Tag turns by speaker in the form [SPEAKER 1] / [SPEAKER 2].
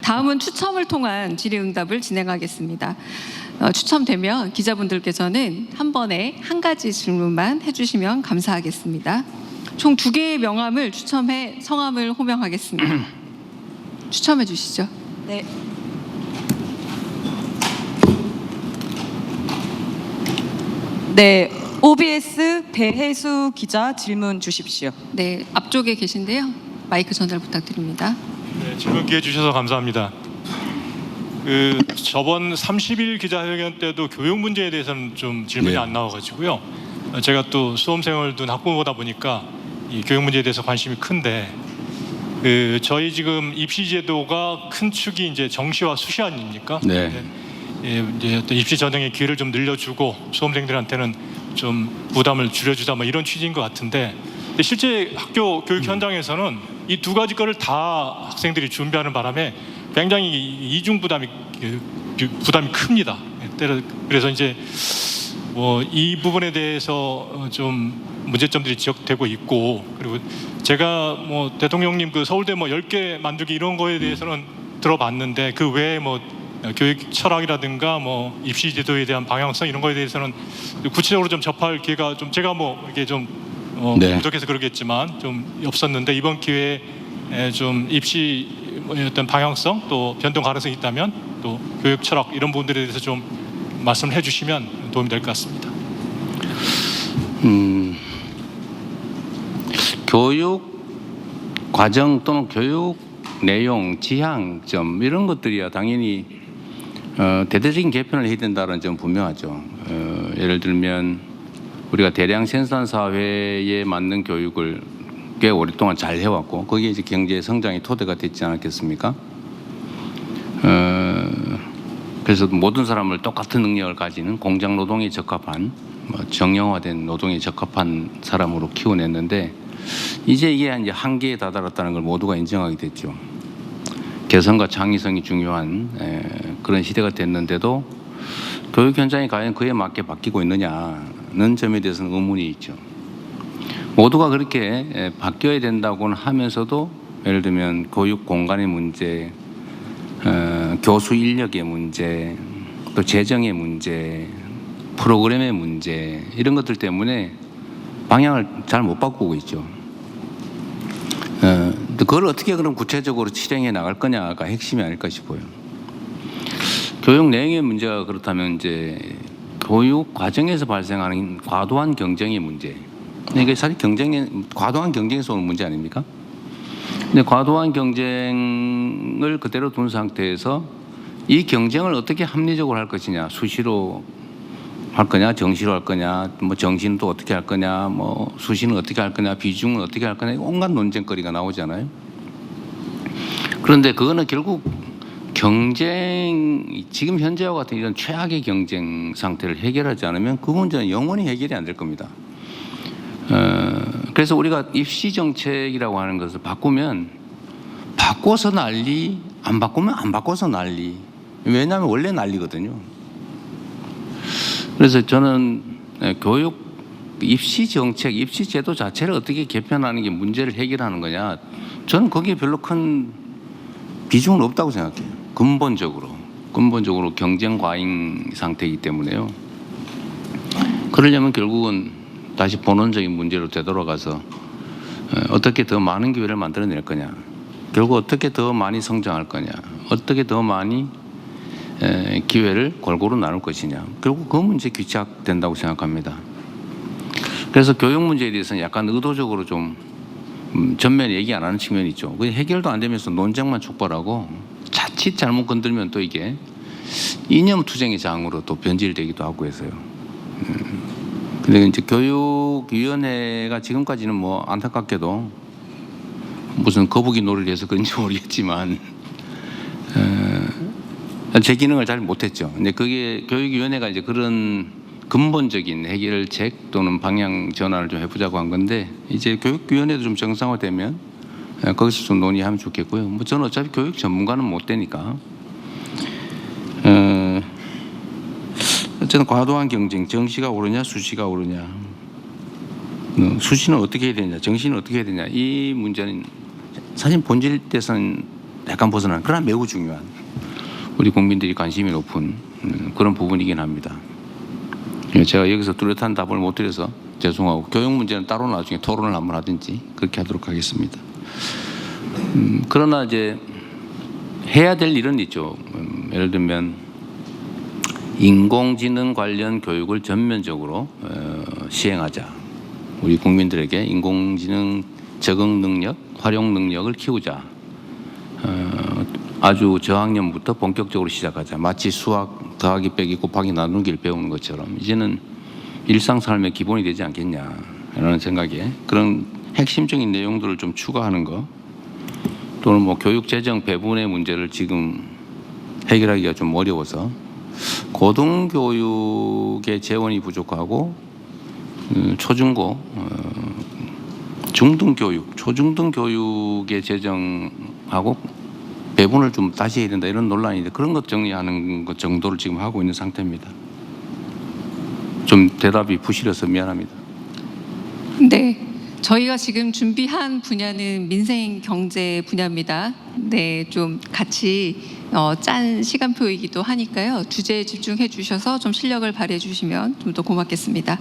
[SPEAKER 1] 다음은 추첨을 통한 질의응답을 진행하겠습니다. 추첨되면 기자분들께서는 한 번에 한 가지 질문만 해주시면 감사하겠습니다. 총 2개의 명함을 추첨해 성함을 호명하겠습니다. 추첨해 주시죠.
[SPEAKER 2] 네. 네, OBS 배혜수 기자 질문 주십시오.
[SPEAKER 1] 네, 앞쪽에 계신데요. 마이크 전달 부탁드립니다.
[SPEAKER 3] 네, 질문 기회 주셔서 감사합니다. 저번 30일 기자회견 때도 교육 문제에 대해서는 좀 질문이 안 나와가지고요. 제가 또 수험생을 둔 학부모다 보니까 이 교육 문제에 대해서 관심이 큰데, 저희 지금 입시 제도가 큰 축이 이제 정시와 수시 아닙니까?
[SPEAKER 4] 네.
[SPEAKER 3] 이제 어떤 입시 전형의 기회를 좀 늘려주고 수험생들한테는 좀 부담을 줄여주자 뭐 이런 취지인 것 같은데, 근데 실제 학교 교육 현장에서는 이 두 가지 거를 다 학생들이 준비하는 바람에 굉장히 이중 부담이 큽니다. 그래서 이제 뭐 이 부분에 대해서 좀 문제점들이 지적되고 있고, 그리고 제가 뭐 대통령님 그 서울대 뭐 10개 만들기 이런 거에 대해서는 들어봤는데, 그 외에 뭐 교육 철학이라든가 뭐 입시 제도에 대한 방향성 이런 거에 대해서는 구체적으로 좀 접할 기회가 좀 제가 뭐 이게 좀 부족해서 그러겠지만 좀 없었는데, 이번 기회에 좀 입시 어떤 방향성 또 변동 가능성이 있다면 또 교육 철학 이런 부분들에 대해서 좀 말씀을 해주시면 도움이 될 것 같습니다.
[SPEAKER 4] 교육 과정 또는 교육 내용, 지향점 이런 것들이야 당연히 대대적인 개편을 해야 된다는 점 분명하죠. 예를 들면 우리가 대량 생산 사회에 맞는 교육을 꽤 오랫동안 잘 해왔고, 거기에 이제 경제 성장의 토대가 됐지 않았겠습니까? 그래서 모든 사람을 똑같은 능력을 가지는 공장 노동에 적합한 정형화된 노동에 적합한 사람으로 키워냈는데, 이제 이게 이제 한계에 다다랐다는 걸 모두가 인정하게 됐죠. 개성과 창의성이 중요한 그런 시대가 됐는데도 교육 현장이 과연 그에 맞게 바뀌고 있느냐는 점에 대해서는 의문이 있죠. 모두가 그렇게 바뀌어야 된다고는 하면서도 예를 들면 교육 공간의 문제, 교수 인력의 문제, 또 재정의 문제, 프로그램의 문제 이런 것들 때문에 방향을 잘 못 바꾸고 있죠. 그걸 어떻게 그럼 구체적으로 실행해 나갈 거냐가 핵심이 아닐까 싶어요. 교육 내용의 문제가 그렇다면 이제 교육 과정에서 발생하는 과도한 경쟁의 문제. 이게 사실 과도한 경쟁에서 오는 문제 아닙니까? 근데 과도한 경쟁을 그대로 둔 상태에서 이 경쟁을 어떻게 합리적으로 할 것이냐, 수시로 할 거냐, 정시로 할 거냐, 뭐 정시는 또 어떻게 할 거냐, 뭐 수시는 어떻게 할 거냐, 비중은 어떻게 할 거냐, 온갖 논쟁거리가 나오잖아요. 그런데 그거는 결국 지금 현재와 같은 이런 최악의 경쟁 상태를 해결하지 않으면 그 문제는 영원히 해결이 안 될 겁니다. 그래서 우리가 입시 정책이라고 하는 것을 바꿔서 난리, 안 바꾸면 안 바꿔서 난리. 왜냐하면 원래 난리거든요. 그래서 저는 교육 입시 정책, 입시 제도 자체를 어떻게 개편하는 게 문제를 해결하는 거냐, 저는 거기에 별로 큰 비중은 없다고 생각해요. 근본적으로 경쟁 과잉 상태이기 때문에요. 그러려면 결국은 다시 본원적인 문제로 되돌아가서 어떻게 더 많은 기회를 만들어낼 거냐, 결국 어떻게 더 많이 성장할 거냐, 어떻게 더 많이 기회를 골고루 나눌 것이냐, 결국 그 문제 귀착된다고 생각합니다. 그래서 교육 문제에 대해서는 약간 의도적으로 좀 전면에 얘기 안 하는 측면이 있죠. 해결도 안 되면서 논쟁만 촉발하고 자칫 잘못 건들면 또 이게 이념투쟁의 장으로 또 변질되기도 하고 해서요. 근데 이제 교육위원회가 지금까지는 뭐 안타깝게도 무슨 거북이 놀이를 해서 그런지 모르겠지만 제 기능을 잘 못했죠. 근데 그게 교육위원회가 이제 그런 근본적인 해결책 또는 방향 전환을 좀 해보자고 한 건데, 이제 교육위원회도 좀 정상화되면 거기서 좀 논의하면 좋겠고요. 뭐 저는 어차피 교육 전문가는 못 되니까. 어쨌든 과도한 경쟁, 정시가 오르냐 수시가 오르냐, 수시는 어떻게 해야 되냐, 정시는 어떻게 해야 되냐, 이 문제는 사실 본질에서는 약간 벗어나는 그러나 매우 중요한 우리 국민들이 관심이 높은 그런 부분이긴 합니다. 제가 여기서 뚜렷한 답을 못 드려서 죄송하고 교육 문제는 따로 나중에 토론을 한번 하든지 그렇게 하도록 하겠습니다. 그러나 이제 해야 될 일은 있죠. 예를 들면 인공지능 관련 교육을 전면적으로 시행하자. 우리 국민들에게 인공지능 적응 능력, 활용 능력을 키우자. 아주 저학년부터 본격적으로 시작하자. 마치 수학 더하기 빼기 곱하기 나누기를 배우는 것처럼 이제는 일상 삶의 기본이 되지 않겠냐라는 생각에 그런 핵심적인 내용들을 좀 추가하는 거, 또는 뭐 교육 재정 배분의 문제를 지금 해결하기가 좀 어려워서 고등교육의 재원이 부족하고 초중고, 중등교육, 초중등교육의 재정하고 배분을 좀 다시 해야 된다 이런 논란인데 그런 것 정리하는 것 정도를 지금 하고 있는 상태입니다. 좀 대답이 부실해서 미안합니다.
[SPEAKER 1] 네. 저희가 지금 준비한 분야는 민생 경제 분야입니다. 네, 좀 같이 짠 시간표이기도 하니까요. 주제에 집중해 주셔서 좀 실력을 발휘해 주시면 좀 더 고맙겠습니다.